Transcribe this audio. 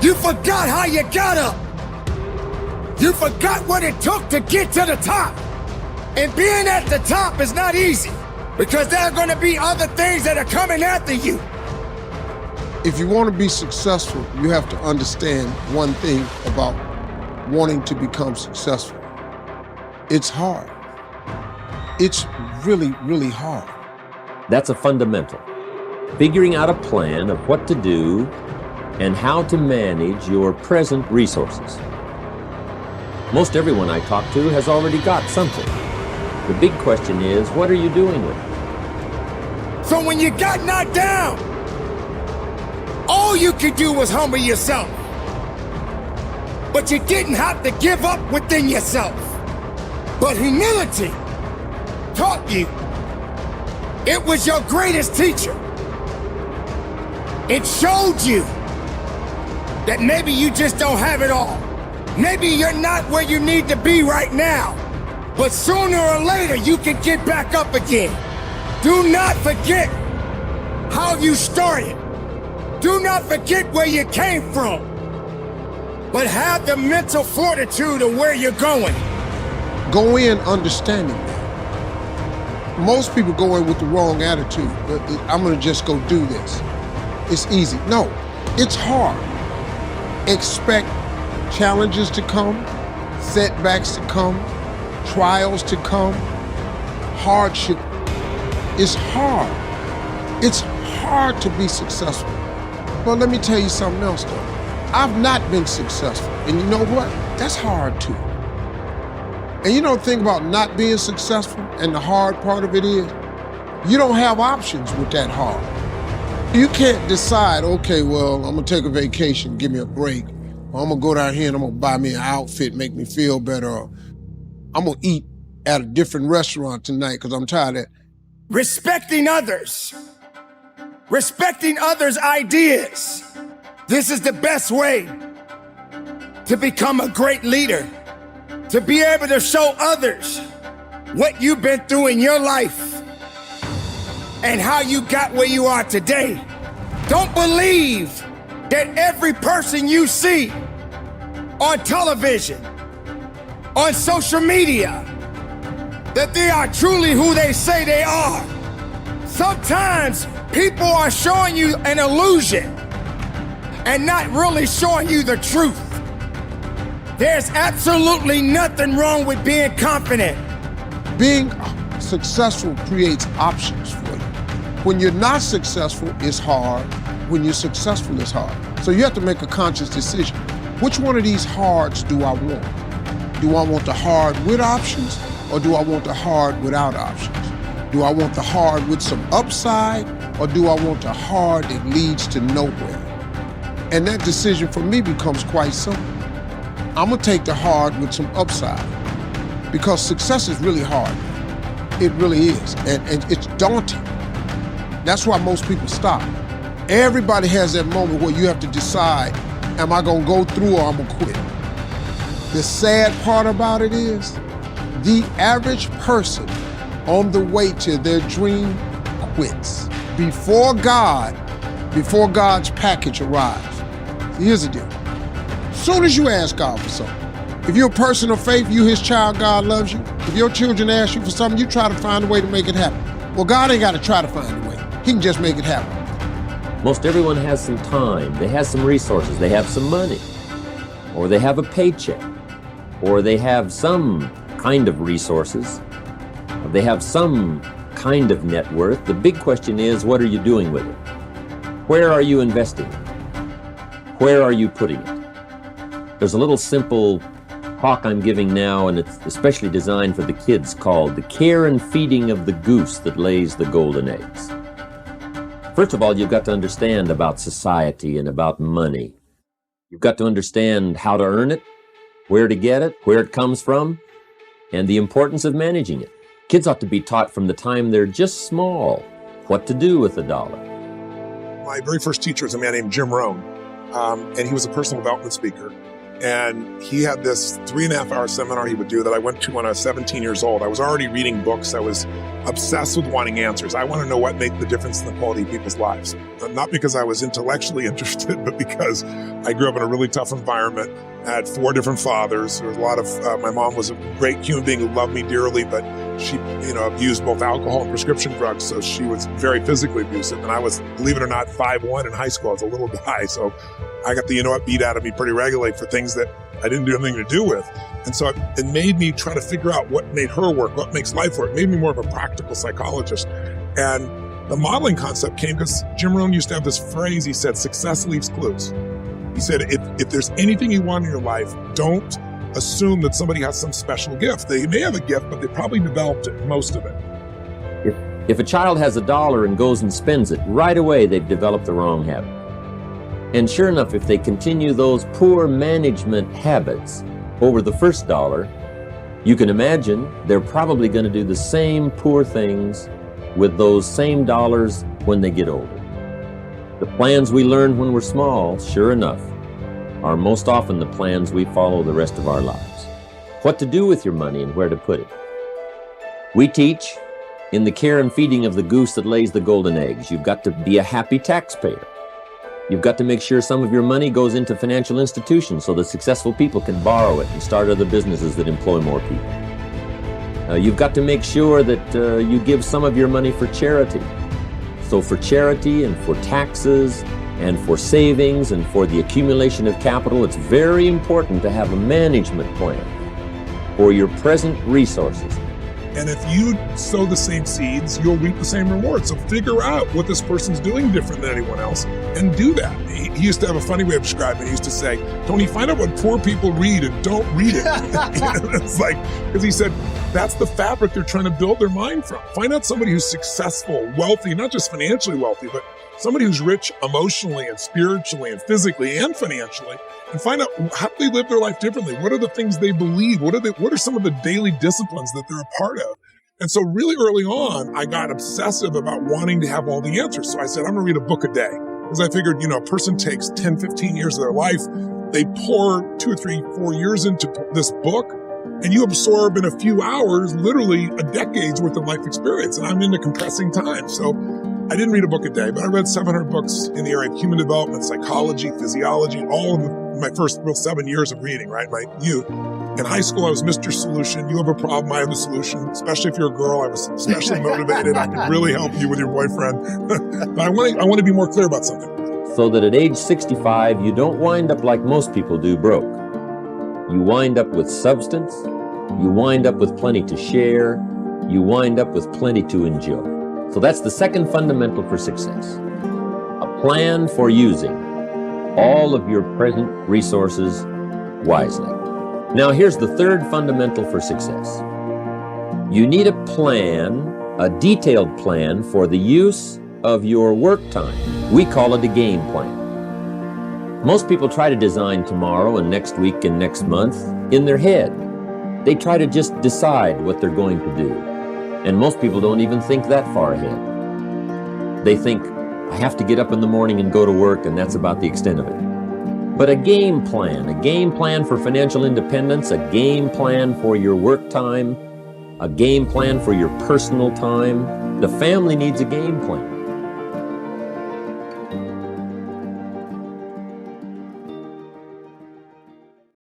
You forgot how you got up. You forgot what it took to get to the top. And being at the top is not easy because there are going to be other things that are coming after you. If you want to be successful, you have to understand one thing about wanting to become successful. It's hard. It's really, really hard. That's a fundamental. Figuring out a plan of what to do and how to manage your present resources. Most everyone I talk to has already got something. The big question is, what are you doing with it? So when you got knocked down, all you could do was humble yourself. But you didn't have to give up within yourself. But humility taught you. It was your greatest teacher. It showed you that maybe you just don't have it all. Maybe you're not where you need to be right now, but sooner or later you can get back up again. Do not forget how you started. Do not forget where you came from, but have the mental fortitude of where you're going. Go in understanding that. Most people go in with the wrong attitude. I'm gonna just go do this. It's easy. No, it's hard. Expect challenges to come, setbacks to come, trials to come, hardship. It's hard. It's hard to be successful. But let me tell you something else though. I've not been successful. And you know what? That's hard too. And you know the thing about not being successful and the hard part of it is, you don't have options with that hard. You can't decide, okay, well, I'm gonna take a vacation, give me a break. Or I'm gonna go down here and I'm gonna buy me an outfit, make me feel better. Or I'm gonna eat at a different restaurant tonight because I'm tired of that. Respecting others. Respecting others' ideas. This is the best way to become a great leader. To be able to show others what you've been through in your life and how you got where you are today. Don't believe that every person you see on television, on social media, that they are truly who they say they are. Sometimes people are showing you an illusion and not really showing you the truth. There's absolutely nothing wrong with being confident. Being successful creates options for you. When you're not successful, it's hard. When you're successful, it's hard. So you have to make a conscious decision. Which one of these hards do I want? Do I want the hard with options, or do I want the hard without options? Do I want the hard with some upside, or do I want the hard that leads to nowhere? And that decision for me becomes quite simple. I'm gonna take the hard with some upside, because success is really hard. It really is, and it's daunting. That's why most people stop. Everybody has that moment where you have to decide, am I gonna go through or I'm gonna quit? The sad part about it is, the average person on the way to their dream quits. Before God's package arrives. Here's the deal. Soon as you ask God for something, if you're a person of faith, you his child, God loves you. If your children ask you for something, you try to find a way to make it happen. Well, God ain't got to try to find a way. He can just make it happen. Most everyone has some time, they have some resources, they have some money, or they have a paycheck, or they have some kind of resources, or they have some kind of net worth. The big question is, what are you doing with it? Where are you investing it? Where are you putting it? There's a little simple talk I'm giving now, and it's especially designed for the kids, called The Care and Feeding of the Goose That Lays the Golden Eggs. First of all, you've got to understand about society and about money. You've got to understand how to earn it, where to get it, where it comes from, and the importance of managing it. Kids ought to be taught from the time they're just small what to do with a dollar. My very first teacher was a man named Jim Rohn, and he was a personal development speaker. And he had this 3.5-hour seminar he would do that I went to when I was 17 years old. I was already reading books. I was obsessed with wanting answers. I want to know what made the difference in the quality of people's lives. Not because I was intellectually interested, but because I grew up in a really tough environment. I had 4 different fathers. There was a lot of, my mom was a great human being who loved me dearly, but she, abused both alcohol and prescription drugs. So she was very physically abusive. And I was, believe it or not, 5'1" in high school. I was a little guy. So I got the, beat out of me pretty regularly for things that I didn't do anything to do with. And so it made me try to figure out what made her work, what makes life work. It made me more of a practical psychologist. And the modeling concept came because Jim Rohn used to have this phrase. He said, success leaves clues. He said, if there's anything you want in your life, don't assume that somebody has some special gift. They may have a gift, but they probably developed it, most of it. If a child has $1 and goes and spends it, right away they've developed the wrong habit. And sure enough, if they continue those poor management habits over the first $1, you can imagine they're probably going to do the same poor things with those same dollars when they get older. The plans we learn when we're small, sure enough, are most often the plans we follow the rest of our lives. What to do with your money and where to put it. We teach in the care and feeding of the goose that lays the golden eggs. You've got to be a happy taxpayer. You've got to make sure some of your money goes into financial institutions so that successful people can borrow it and start other businesses that employ more people. You've got to make sure that you give some of your money for charity. So for charity and for taxes and for savings and for the accumulation of capital, it's very important to have a management plan for your present resources. And if you sow the same seeds, you'll reap the same rewards. So figure out what this person's doing different than anyone else and do that. He used to have a funny way of describing it. He used to say, Tony, find out what poor people read and don't read it. It's like, because he said, that's the fabric they're trying to build their mind from. Find out somebody who's successful, wealthy, not just financially wealthy, but somebody who's rich emotionally and spiritually and physically and financially, and find out how they live their life differently. What are the things they believe? What are some of the daily disciplines that they're a part of? And so really early on, I got obsessive about wanting to have all the answers. So I said, I'm going to read a book a day. Because I figured, a person takes 10, 15 years of their life. They pour 2 or 3, 4 years into this book, and you absorb in a few hours, literally a decade's worth of life experience. And I'm into compressing time. So I didn't read a book a day, but I read 700 books in the area of human development, psychology, physiology, all of my first real 7 years of reading, right? My youth. In high school, I was Mr. Solution. You have a problem, I have the solution. Especially if you're a girl, I was especially motivated. I could really help you with your boyfriend. But I want to be more clear about something. So that at age 65, you don't wind up like most people do, broke. You wind up with substance. You wind up with plenty to share. You wind up with plenty to enjoy. So that's the second fundamental for success. A plan for using all of your present resources wisely. Now here's the third fundamental for success. You need a plan, a detailed plan for the use of your work time. We call it a game plan. Most people try to design tomorrow and next week and next month in their head. They try to just decide what they're going to do. And most people don't even think that far ahead. They think, I have to get up in the morning and go to work, and that's about the extent of it. But a game plan for financial independence, a game plan for your work time, a game plan for your personal time. The family needs a game plan.